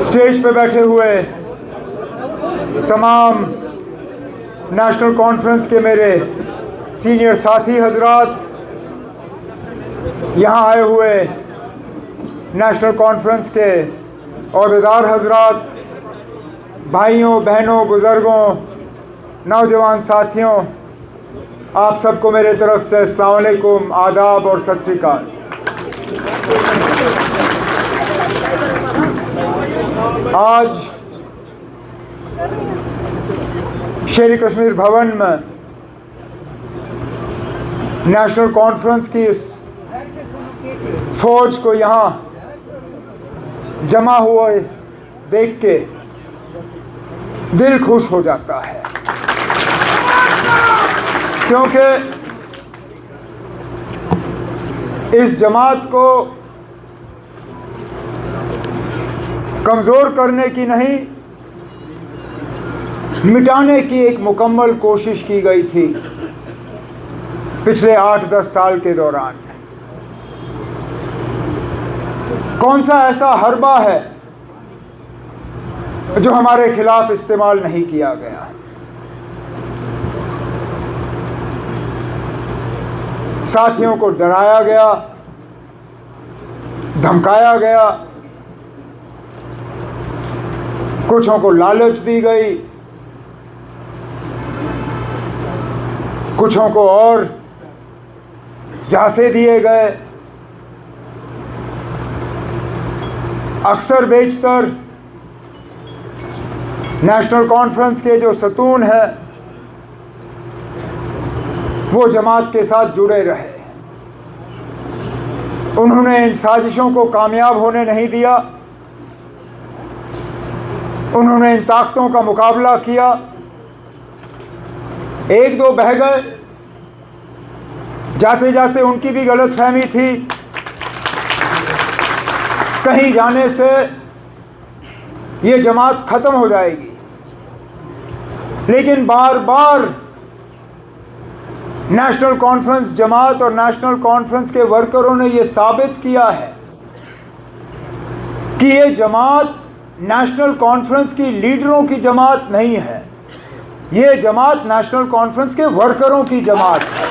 Stage पे बैठे हुए तमाम नेशनल कॉन्फ्रेंस के मेरे सीनियर साथी हजरात, यहाँ आए हुए नेशनल कॉन्फ्रेंस के अहदेदार हजरात, भाइयों बहनों बुज़ुर्गों नौजवान साथियों, आप सबको मेरे तरफ से अस्सलाम वालेकुम, आदाब और सत श्री अकाल। आज शेर कश्मीर भवन में नेशनल कॉन्फ्रेंस की इस फौज को यहाँ जमा हुए देख के दिल खुश हो जाता है, क्योंकि इस जमात को कमज़ोर करने की नहीं, मिटाने की एक मुकम्मल कोशिश की गई थी पिछले 8-10 साल के दौरान। कौन सा ऐसा हरबा है जो हमारे खिलाफ इस्तेमाल नहीं किया गया? साथियों को डराया गया, धमकाया गया, कुछों को लालच दी गई, कुछों को और झांसे दिए गए। अक्सर बेशतर नेशनल कॉन्फ्रेंस के जो सतून हैं वो जमात के साथ जुड़े रहे। उन्होंने इन साजिशों को कामयाब होने नहीं दिया, उन्होंने इन ताकतों का मुकाबला किया। एक दो बह गए, जाते जाते उनकी भी गलतफहमी थी, कहीं जाने से ये जमात ख़त्म हो जाएगी। लेकिन बार बार नेशनल कॉन्फ्रेंस जमात और नेशनल कॉन्फ्रेंस के वर्करों ने ये साबित किया है कि ये जमात नेशनल कॉन्फ्रेंस की लीडरों की जमात नहीं है, ये जमात नेशनल कॉन्फ्रेंस के वर्करों की जमात है।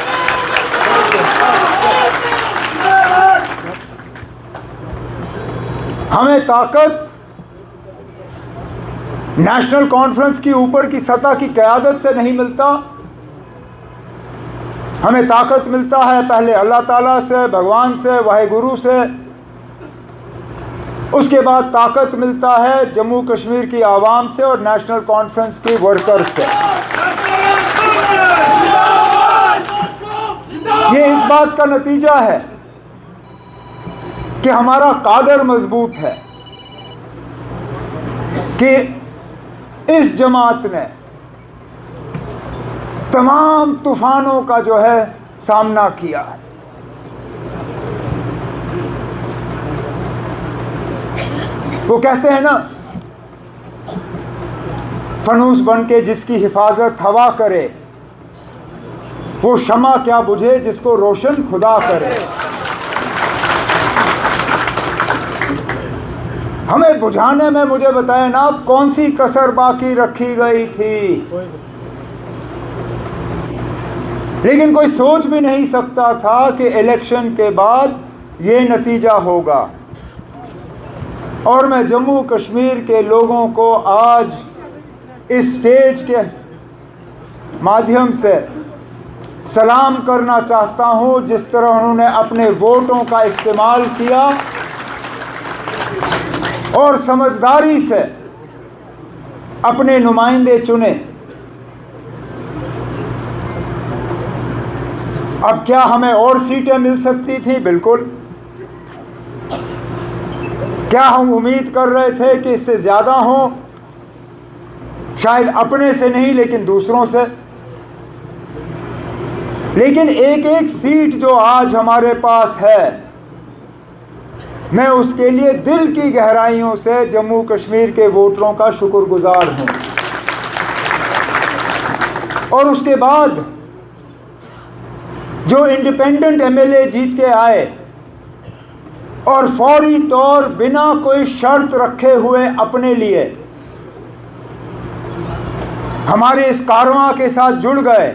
हमें ताकत नेशनल कॉन्फ्रेंस की ऊपर की सतह की क़यादत से नहीं मिलता, हमें ताकत मिलता है पहले अल्लाह ताला से, भगवान से, वाहिगुरु से। उसके बाद ताकत मिलता है जम्मू कश्मीर की आवाम से और नेशनल कॉन्फ्रेंस के वर्कर से। ये इस बात का नतीजा है कि हमारा काडर मजबूत है, कि इस जमात ने तमाम तूफानों का जो है सामना किया। वो कहते हैं ना, फनूस बन के जिसकी हिफाजत हवा करे, वो शमा क्या बुझे जिसको रोशन खुदा करे। हमें बुझाने में मुझे बताएं ना, कौन सी कसर बाकी रखी गई थी? लेकिन कोई सोच भी नहीं सकता था कि इलेक्शन के बाद ये नतीजा होगा। और मैं जम्मू कश्मीर के लोगों को आज इस स्टेज के माध्यम से सलाम करना चाहता हूँ, जिस तरह उन्होंने अपने वोटों का इस्तेमाल किया और समझदारी से अपने नुमाइंदे चुने। अब क्या हमें और सीटें मिल सकती थी? बिल्कुल। क्या हम उम्मीद कर रहे थे कि इससे ज़्यादा हों? शायद अपने से नहीं, लेकिन दूसरों से। लेकिन एक एक सीट जो आज हमारे पास है, मैं उसके लिए दिल की गहराइयों से जम्मू कश्मीर के वोटरों का शुक्रगुजार हूँ। और उसके बाद जो इंडिपेंडेंट एमएलए जीत के आए, और फौरी तौर बिना कोई शर्त रखे हुए अपने लिए हमारे इस कारवां के साथ जुड़ गए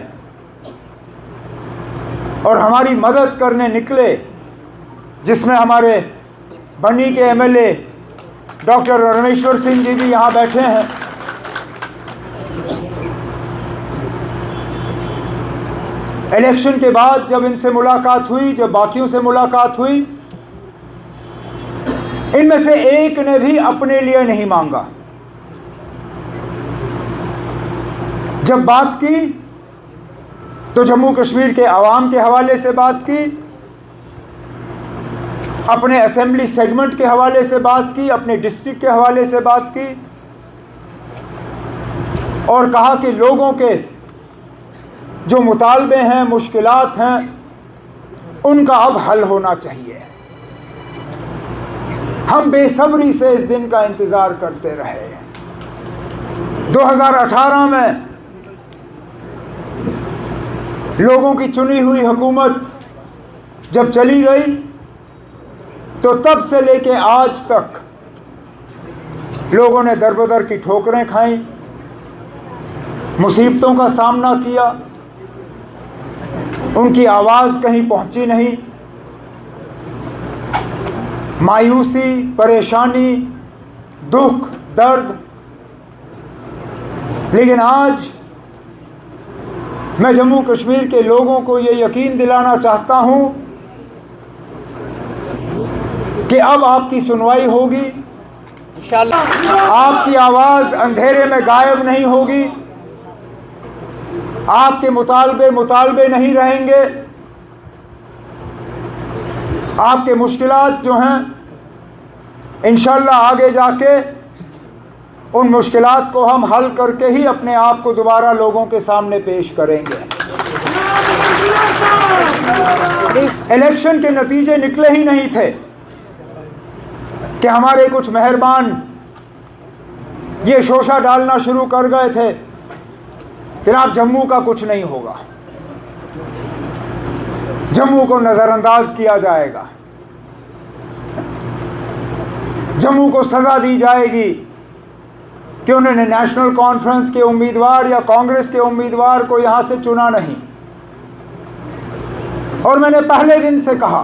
और हमारी मदद करने निकले, जिसमें हमारे बनी के एमएलए डॉक्टर रणेश्वर सिंह जी भी यहाँ बैठे हैं। इलेक्शन के बाद जब इनसे मुलाकात हुई, जब बाकियों से मुलाकात हुई, इनमें से एक ने भी अपने लिए नहीं मांगा। जब बात की तो जम्मू कश्मीर के आवाम के हवाले से बात की, अपने असेंबली सेगमेंट के हवाले से बात की, अपने डिस्ट्रिक्ट के हवाले से बात की और कहा कि लोगों के जो मुतालबे हैं, मुश्किलात हैं, उनका अब हल होना चाहिए। हम बेसब्री से इस दिन का इंतज़ार करते रहे। 2018 में लोगों की चुनी हुई हुकूमत जब चली गई तो तब से लेके आज तक लोगों ने दरबदर की ठोकरें खाई, मुसीबतों का सामना किया, उनकी आवाज़ कहीं पहुंची नहीं। मायूसी, परेशानी, दुख, दर्द। लेकिन आज मैं जम्मू कश्मीर के लोगों को ये यकीन दिलाना चाहता हूं कि अब आपकी सुनवाई होगी इंशाअल्लाह। आपकी आवाज़ अंधेरे में गायब नहीं होगी, आपके मुतालबे नहीं रहेंगे। आपके मुश्किलात जो हैं इंशाअल्लाह आगे जाके उन मुश्किलात को हम हल करके ही अपने आप को दोबारा लोगों के सामने पेश करेंगे। इलेक्शन के नतीजे निकले ही नहीं थे कि हमारे कुछ मेहरबान ये शोशा डालना शुरू कर गए थे कि आप जम्मू का कुछ नहीं होगा, जम्मू को नज़रअंदाज किया जाएगा, जम्मू को सज़ा दी जाएगी कि उन्होंने नेशनल कॉन्फ्रेंस के उम्मीदवार या कांग्रेस के उम्मीदवार को यहाँ से चुना नहीं। और मैंने पहले दिन से कहा,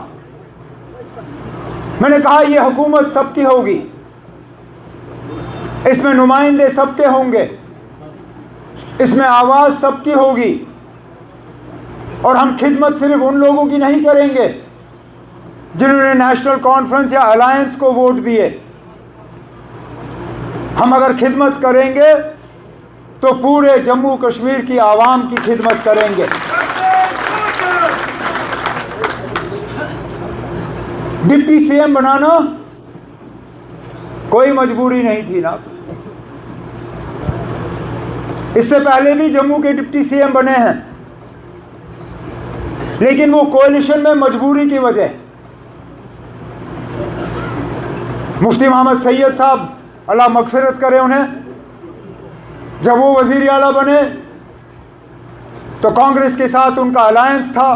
मैंने कहा ये हुकूमत सबकी होगी, इसमें नुमाइंदे सबके होंगे, इसमें आवाज़ सबकी होगी और हम खिदमत सिर्फ उन लोगों की नहीं करेंगे जिन्होंने नेशनल कॉन्फ्रेंस या अलायंस को वोट दिए। हम अगर खिदमत करेंगे तो पूरे जम्मू कश्मीर की आवाम की खिदमत करेंगे। डिप्टी सीएम बनाना कोई मजबूरी नहीं थी ना। इससे पहले भी जम्मू के डिप्टी सीएम बने हैं, लेकिन वो कोalition में मजबूरी की वजह। मुफ्ती मोहम्मद सैयद साहब अल्लाह मगफिरत करे उन्हें, जब वो वज़ीर आला बने तो कांग्रेस के साथ उनका अलायंस था,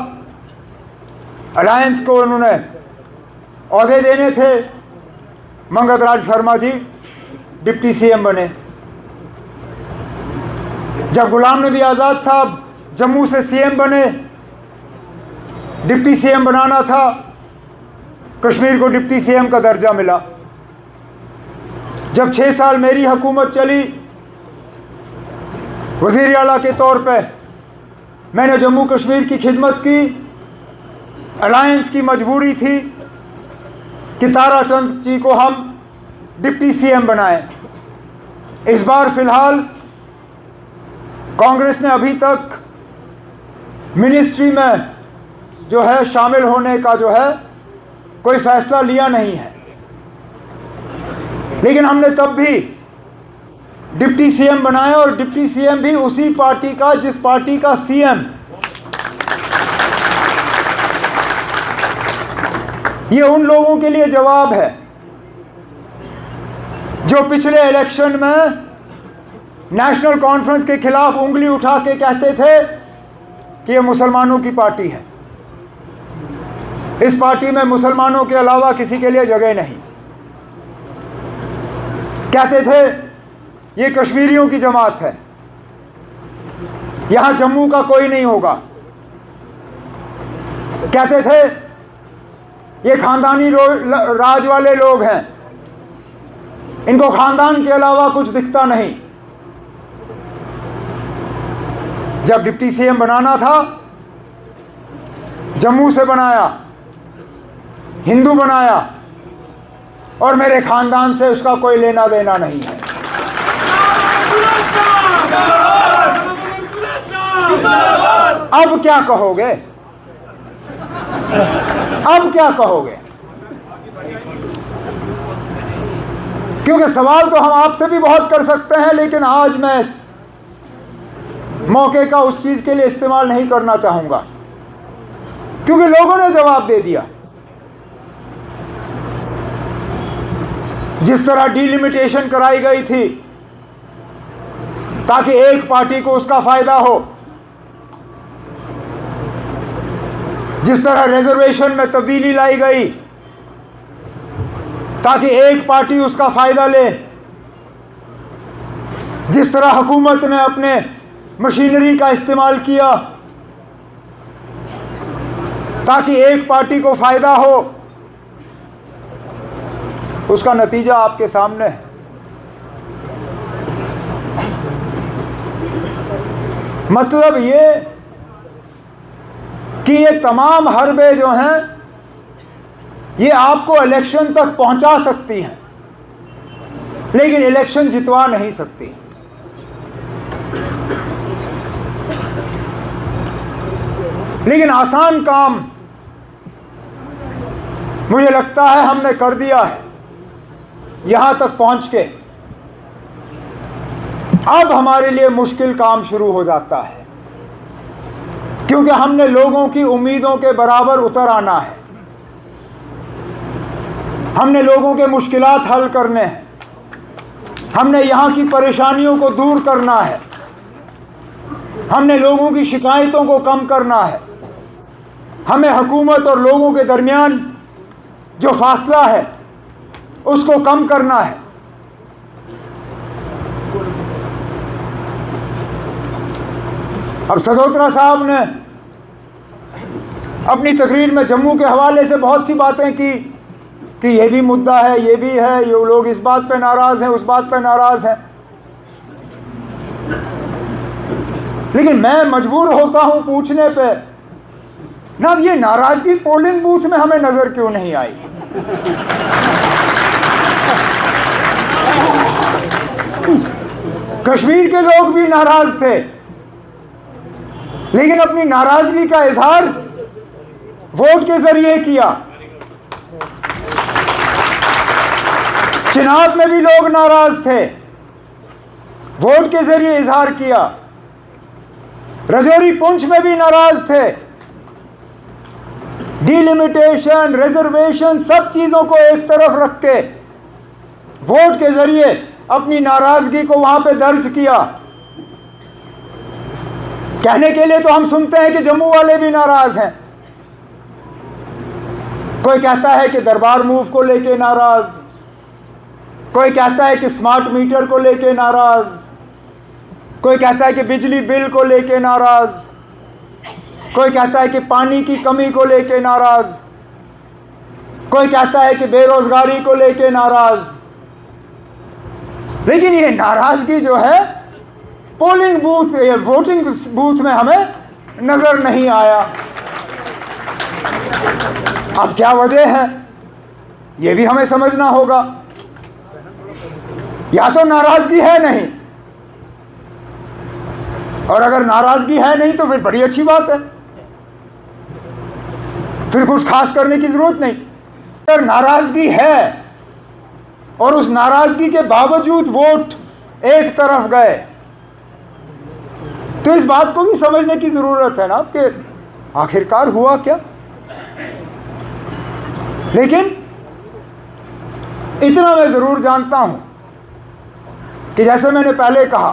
अलायंस को उन्होंने ओहदे देने थे। मंगत राज शर्मा जी डिप्टी सीएम बने। जब गुलाम नबी आज़ाद साहब जम्मू से सीएम बने, डिप्टी सीएम बनाना था, कश्मीर को डिप्टी सीएम का दर्जा मिला। जब 6 साल मेरी हुकूमत चली, वज़ीर आला के तौर पे मैंने जम्मू कश्मीर की खिदमत की। अलायंस की मजबूरी थी कि ताराचंद जी को हम डिप्टी सीएम बनाएं। इस बार फ़िलहाल कांग्रेस ने अभी तक मिनिस्ट्री में जो है शामिल होने का जो है कोई फ़ैसला लिया नहीं है, लेकिन हमने तब भी डिप्टी सीएम बनाया और डिप्टी सीएम भी उसी पार्टी का जिस पार्टी का सीएम। ये उन लोगों के लिए जवाब है जो पिछले इलेक्शन में नेशनल कॉन्फ्रेंस के खिलाफ उंगली उठा के कहते थे कि ये मुसलमानों की पार्टी है। इस पार्टी में मुसलमानों के अलावा किसी के लिए जगह नहीं। कहते थे ये कश्मीरियों की जमात है, यहां जम्मू का कोई नहीं होगा। कहते थे ये खानदानी राज वाले लोग हैं, इनको खानदान के अलावा कुछ दिखता नहीं। जब डिप्टी सीएम बनाना था, जम्मू से बनाया, हिंदू बनाया, और मेरे खानदान से उसका कोई लेना देना नहीं है। अब क्या कहोगे? अब क्या कहोगे? क्योंकि सवाल तो हम आपसे भी बहुत कर सकते हैं, लेकिन आज मैं इस मौके का उस चीज के लिए इस्तेमाल नहीं करना चाहूंगा, क्योंकि लोगों ने जवाब दे दिया। जिस तरह डिलिमिटेशन कराई गई थी ताकि एक पार्टी को उसका फायदा हो, जिस तरह रिजर्वेशन में तब्दीली लाई गई ताकि एक पार्टी उसका फायदा ले, जिस तरह हुकूमत ने अपने मशीनरी का इस्तेमाल किया ताकि एक पार्टी को फायदा हो, उसका नतीजा आपके सामने है। मतलब ये कि ये तमाम हरबे जो हैं ये आपको इलेक्शन तक पहुंचा सकती हैं, लेकिन इलेक्शन जितवा नहीं सकती। लेकिन आसान काम मुझे लगता है हमने कर दिया है यहां तक पहुंच के। अब हमारे लिए मुश्किल काम शुरू हो जाता है, क्योंकि हमने लोगों की उम्मीदों के बराबर उतर आना है। हमने लोगों के मुश्किलात हल करने हैं, हमने यहां की परेशानियों को दूर करना है, हमने लोगों की शिकायतों को कम करना है। हमें हुकूमत और लोगों के दरमियान जो फासला है उसको कम करना है। अब सगोत्रा साहब ने अपनी तकरीर में जम्मू के हवाले से बहुत सी बातें की कि ये भी मुद्दा है, ये भी है, ये लोग इस बात पे नाराज़ हैं, उस बात पे नाराज़ हैं। लेकिन मैं मजबूर होता हूं पूछने पे, ना ये नाराज़गी पोलिंग बूथ में हमें नज़र क्यों नहीं आई? कश्मीर के लोग भी नाराज़ थे, लेकिन अपनी नाराज़गी का इजहार वोट के जरिए किया। चिनाब में भी लोग नाराज थे, वोट के जरिए इजहार किया। रजौरी पुंछ में भी नाराज थे। डिलिमिटेशन, रिजर्वेशन, सब चीजों को एक तरफ रख के वोट के जरिए अपनी नाराजगी को वहां पे दर्ज किया। कहने के लिए तो हम सुनते हैं कि जम्मू वाले भी नाराज हैं। कोई कहता है कि दरबार मूव को लेके नाराज, कोई कहता है कि स्मार्ट मीटर को लेके नाराज, कोई कहता है कि बिजली बिल को लेके नाराज, कोई कहता है कि पानी की कमी को लेके नाराज, कोई कहता है कि बेरोजगारी को लेके नाराज। लेकिन ये नाराजगी जो है पोलिंग बूथ, वोटिंग बूथ में हमें नजर नहीं आया। अब क्या वजह है ये भी हमें समझना होगा। या तो नाराजगी है नहीं, और अगर नाराजगी है नहीं तो फिर बड़ी अच्छी बात है, फिर कुछ खास करने की जरूरत नहीं। अगर नाराजगी है और उस नाराजगी के बावजूद वोट एक तरफ गए, तो इस बात को भी समझने की जरूरत है ना कि आखिरकार हुआ क्या। लेकिन इतना मैं जरूर जानता हूं कि जैसे मैंने पहले कहा,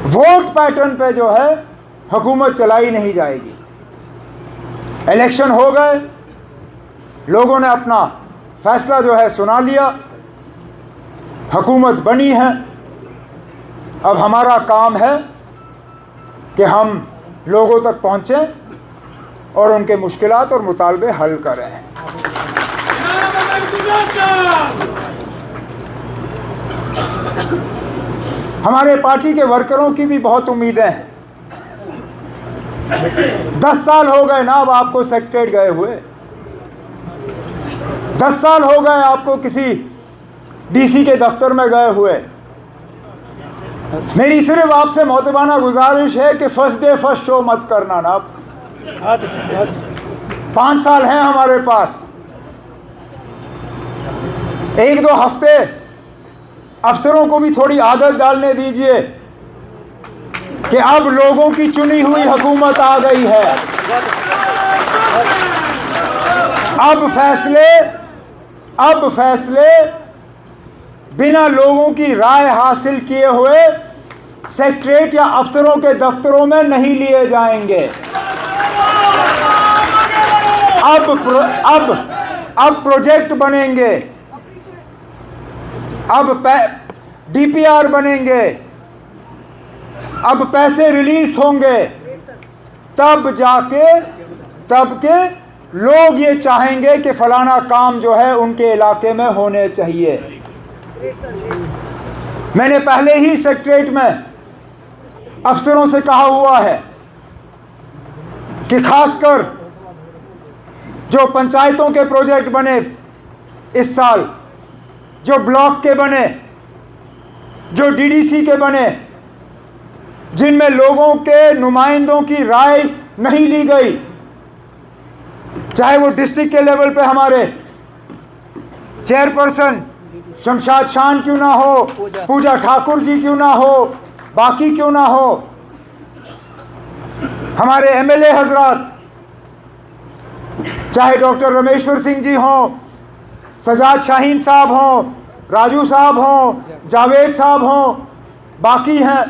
वोट पैटर्न पे जो है हुकूमत चलाई नहीं जाएगी। इलेक्शन हो गए, लोगों ने अपना फैसला जो है सुना लिया, हुकूमत बनी है। अब हमारा काम है कि हम लोगों तक पहुँचें और उनके मुश्किलात और मुतालबे हल करें। हमारे पार्टी के वर्करों की भी बहुत उम्मीदें हैं। 10 साल हो गए ना अब आपको सेक्रेटरीट गए हुए, 10 साल हो गए आपको किसी डीसी के दफ्तर में गए हुए। मेरी सिर्फ आपसे मोहतबाना गुजारिश है कि फर्स्ट डे फर्स्ट शो मत करना ना। 5 साल हैं हमारे पास, 1-2 हफ्ते अफसरों को भी थोड़ी आदत डालने दीजिए कि अब लोगों की चुनी हुई हुकूमत आ गई है। अब फैसले बिना लोगों की राय हासिल किए हुए सेक्रेटरीट या अफसरों के दफ्तरों में नहीं लिए जाएंगे। अब प्रोजेक्ट बनेंगे, अब डीपीआर बनेंगे, अब पैसे रिलीज होंगे, तब के लोग ये चाहेंगे कि फलाना काम जो है उनके इलाके में होने चाहिए। मैंने पहले ही सेक्रेटरीट में अफसरों से कहा हुआ है कि खासकर जो पंचायतों के प्रोजेक्ट बने इस साल, जो ब्लॉक के बने, जो डीडीसी के बने, जिनमें लोगों के नुमाइंदों की राय नहीं ली गई, चाहे वो डिस्ट्रिक्ट के लेवल पे हमारे चेयरपर्सन शमशाद शान क्यों ना हो, पूजा ठाकुर जी क्यों ना हो, बाकी क्यों ना हो, हमारे एमएलए हजरात, चाहे डॉक्टर रमेश्वर सिंह जी हों, सजाद शाहीन साहब हों, राजू साहब हों, जावेद साहब हों, बाकी हैं।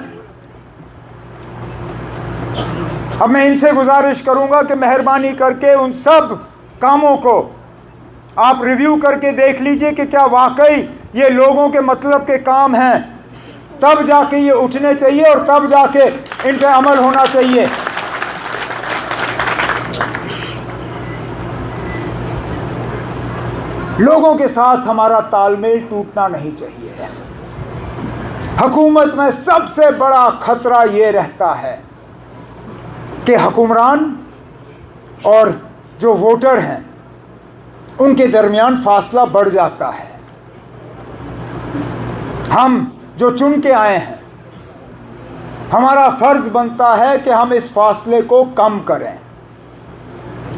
अब मैं इनसे गुजारिश करूंगा कि मेहरबानी करके उन सब कामों को आप रिव्यू करके देख लीजिए कि क्या वाकई ये लोगों के मतलब के काम हैं, तब जाके ये उठने चाहिए और तब जाके इन पे अमल होना चाहिए। लोगों के साथ हमारा तालमेल टूटना नहीं चाहिए। हुकूमत में सबसे बड़ा खतरा ये रहता है कि हुक्मरान और जो वोटर हैं उनके दरमियान फासला बढ़ जाता है। हम जो चुन के आए हैं, हमारा फर्ज बनता है कि हम इस फासले को कम करें।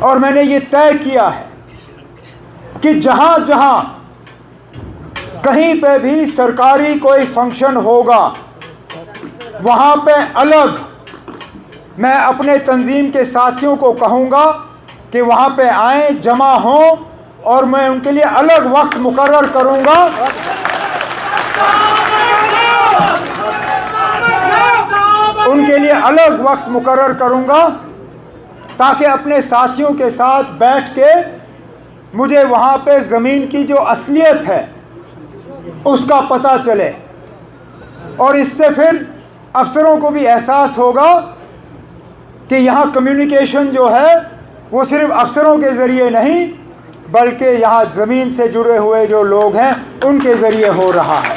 और मैंने ये तय किया है कि जहां जहां कहीं पे भी सरकारी कोई फंक्शन होगा, वहां पे अलग मैं अपने तंजीम के साथियों को कहूँगा कि वहाँ पे आएँ, जमा हों, और मैं उनके लिए अलग वक्त मुकर्रर करूँगा। उनके लिए अलग वक्त मुकर्रर करूँगा ताकि अपने साथियों के साथ बैठ के मुझे वहाँ पे ज़मीन की जो असलियत है उसका पता चले, और इससे फिर अफसरों को भी एहसास होगा कि यहाँ कम्युनिकेशन जो है वो सिर्फ अफसरों के ज़रिए नहीं बल्कि यहाँ ज़मीन से जुड़े हुए जो लोग हैं उनके ज़रिए हो रहा है।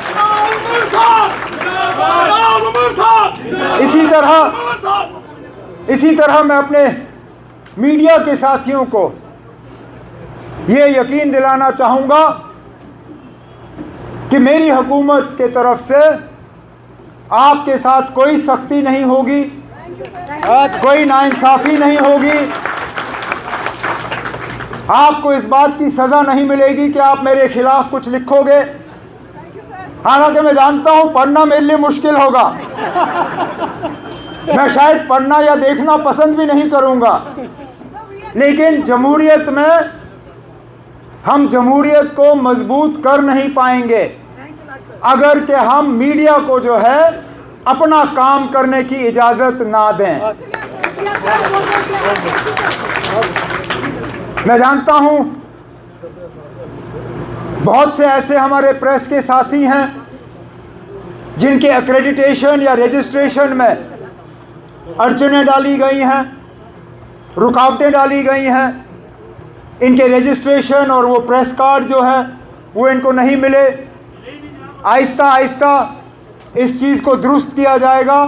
इसी तरह मैं अपने मीडिया के साथियों को ये यकीन दिलाना चाहूँगा कि मेरी हुकूमत के तरफ से आपके साथ कोई सख्ती नहीं होगी, कोई नाइंसाफ़ी नहीं होगी। आपको इस बात की सज़ा नहीं मिलेगी कि आप मेरे खिलाफ कुछ लिखोगे। हालांकि मैं जानता हूं पढ़ना मेरे लिए मुश्किल होगा, मैं शायद पढ़ना या देखना पसंद भी नहीं करूंगा, लेकिन जमहूरियत में हम जमहूरियत को मजबूत कर नहीं पाएंगे अगर कि हम मीडिया को जो है अपना काम करने की इजाज़त ना दें। मैं जानता हूं बहुत से ऐसे हमारे प्रेस के साथी हैं जिनके एक्रेडिटेशन या रजिस्ट्रेशन में अड़चनें डाली गई हैं, रुकावटें डाली गई हैं। इनके रजिस्ट्रेशन और वो प्रेस कार्ड जो है वो इनको नहीं मिले। आहिस्ता आहिस्ता इस चीज़ को दुरुस्त किया जाएगा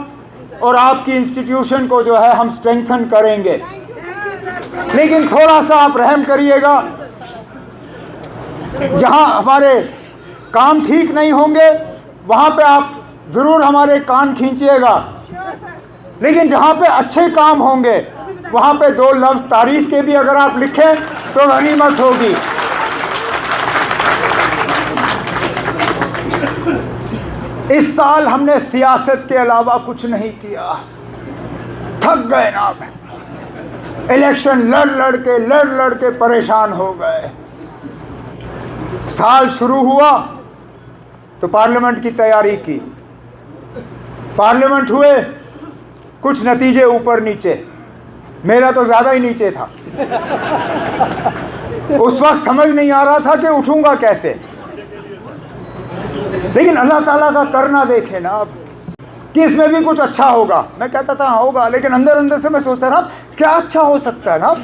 और आपकी इंस्टीट्यूशन को जो है हम स्ट्रेंथन करेंगे। लेकिन थोड़ा सा आप रहम करिएगा, जहां हमारे काम ठीक नहीं होंगे वहां पे आप ज़रूर हमारे कान खींचिएगा, लेकिन जहां पे अच्छे काम होंगे वहां पे दो लफ्ज़ तारीफ़ के भी अगर आप लिखें तो गनीमत होगी। इस साल हमने सियासत के अलावा कुछ नहीं किया, थक गए ना। इलेक्शन लड़ के परेशान हो गए। साल शुरू हुआ तो पार्लियामेंट की तैयारी की, पार्लियामेंट हुए, कुछ नतीजे ऊपर नीचे, मेरा तो ज़्यादा ही नीचे था। उस वक्त समझ नहीं आ रहा था कि उठूंगा कैसे, लेकिन अल्लाह ताला का करना देखे ना आप कि इसमें भी कुछ अच्छा होगा। मैं कहता था होगा, लेकिन अंदर अंदर से मैं सोचता था क्या अच्छा हो सकता है ना,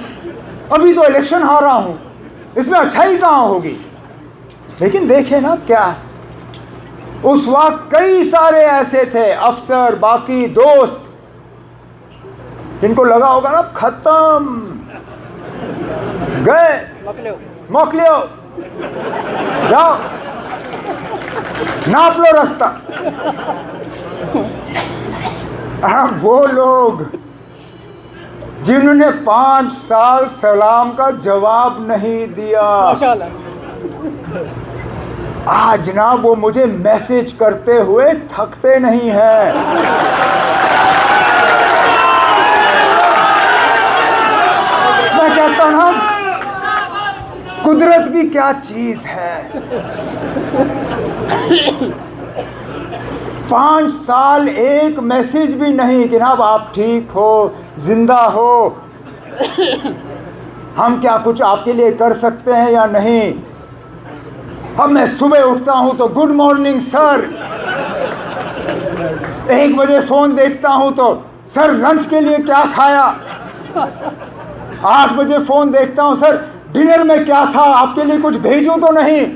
अभी तो इलेक्शन हारा हूं, इसमें अच्छाई कहाँ होगी। लेकिन देखे ना क्या, उस वक्त कई सारे ऐसे थे अफसर, बाकी दोस्त, जिनको लगा होगा ना खत्म, गए, मोकलियो, जाओ नाप लो रास्ता। वो लोग जिन्होंने 5 साल सलाम का जवाब नहीं दिया, आज ना वो मुझे मैसेज करते हुए थकते नहीं हैं। मैं कहता हूं ना, कुदरत भी क्या चीज है। 5 साल एक मैसेज भी नहीं कि जनाब आप ठीक हो, जिंदा हो, हम क्या कुछ आपके लिए कर सकते हैं या नहीं। अब मैं सुबह उठता हूं तो गुड मॉर्निंग सर, 1 बजे फोन देखता हूं तो सर लंच के लिए क्या खाया, 8 बजे फोन देखता हूं सर डिनर में क्या था, आपके लिए कुछ भेजूं तो नहीं,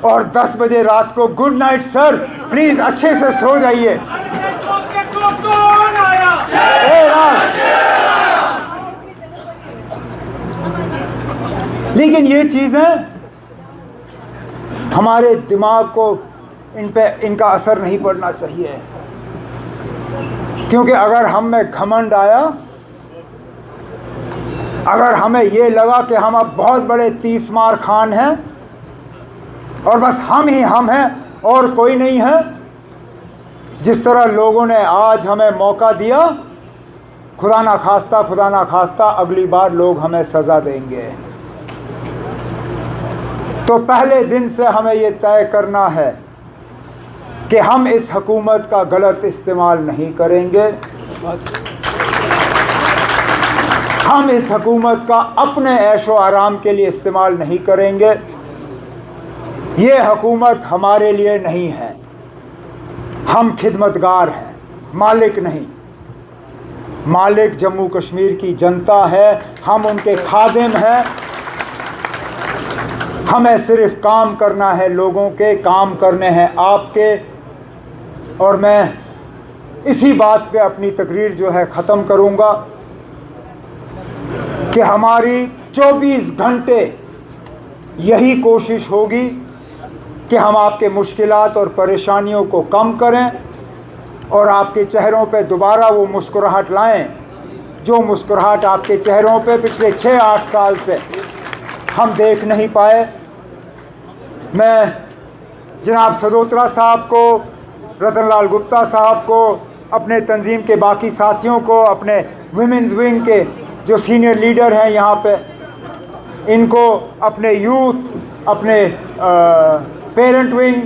और 10 बजे रात को गुड नाइट सर, प्लीज अच्छे से सो जाइए। लेकिन ये चीजें हमारे दिमाग को इनका असर नहीं पड़ना चाहिए, क्योंकि अगर हम में घमंड आया, अगर हमें ये लगा कि हम अब बहुत बड़े 30 मार खान हैं और बस हम ही हम हैं और कोई नहीं है, जिस तरह लोगों ने आज हमें मौका दिया, खुदा ना खास्ता अगली बार लोग हमें सज़ा देंगे। तो पहले दिन से हमें ये तय करना है कि हम इस हुकूमत का गलत इस्तेमाल नहीं करेंगे, हम इस हुकूमत का अपने ऐशो आराम के लिए इस्तेमाल नहीं करेंगे। ये हुकूमत हमारे लिए नहीं है, हम खिदमतगार हैं, मालिक नहीं। मालिक जम्मू कश्मीर की जनता है, हम उनके खादिम हैं। हमें सिर्फ काम करना है, लोगों के काम करने हैं आपके। और मैं इसी बात पे अपनी तकरीर जो है ख़त्म करूँगा कि हमारी 24 घंटे यही कोशिश होगी कि हम आपके मुश्किलात और परेशानियों को कम करें और आपके चेहरों पे दोबारा वो मुस्कुराहट लाएं, जो मुस्कुराहट आपके चेहरों पे पिछले 6-8 साल से हम देख नहीं पाए। मैं जनाब सदोत्रा साहब को, रतन लाल गुप्ता साहब को, अपने तंजीम के बाकी साथियों को, अपने विमेंस विंग के जो सीनियर लीडर हैं यहाँ पे, इनको, अपने यूथ, अपने पेरेंट विंग,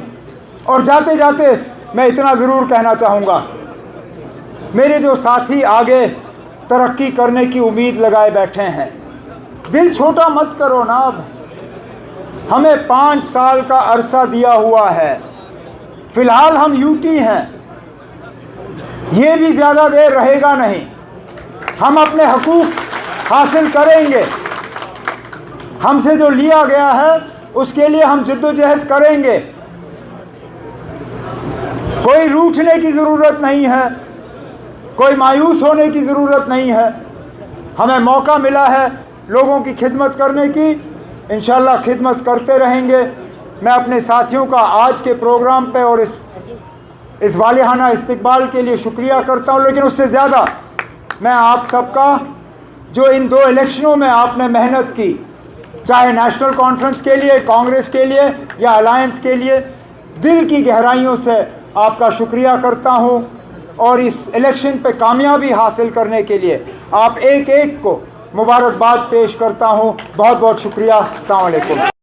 और जाते जाते मैं इतना ज़रूर कहना चाहूँगा, मेरे जो साथी आगे तरक्की करने की उम्मीद लगाए बैठे हैं, दिल छोटा मत करो ना। अब हमें 5 साल का अरसा दिया हुआ है, फिलहाल हम यूटी हैं, ये भी ज़्यादा देर रहेगा नहीं। हम अपने हकूक़ हासिल करेंगे, हमसे जो लिया गया है उसके लिए हम जद्दोजहद करेंगे। कोई रूठने की ज़रूरत नहीं है, कोई मायूस होने की ज़रूरत नहीं है। हमें मौका मिला है लोगों की खिदमत करने की, इंशाअल्लाह खिदमत करते रहेंगे। मैं अपने साथियों का आज के प्रोग्राम पे और इस वालिहाना इस्तकबाल के लिए शुक्रिया करता हूँ, लेकिन उससे ज़्यादा मैं आप सबका जो इन 2 इलेक्शनों में आपने मेहनत की, चाहे नेशनल कॉन्फ्रेंस के लिए, कांग्रेस के लिए या अलायंस के लिए, दिल की गहराइयों से आपका शुक्रिया करता हूँ। और इस इलेक्शन पे कामयाबी हासिल करने के लिए आप एक एक को मुबारकबाद पेश करता हूँ। बहुत बहुत शुक्रिया। अस्सलाम वालेकुम।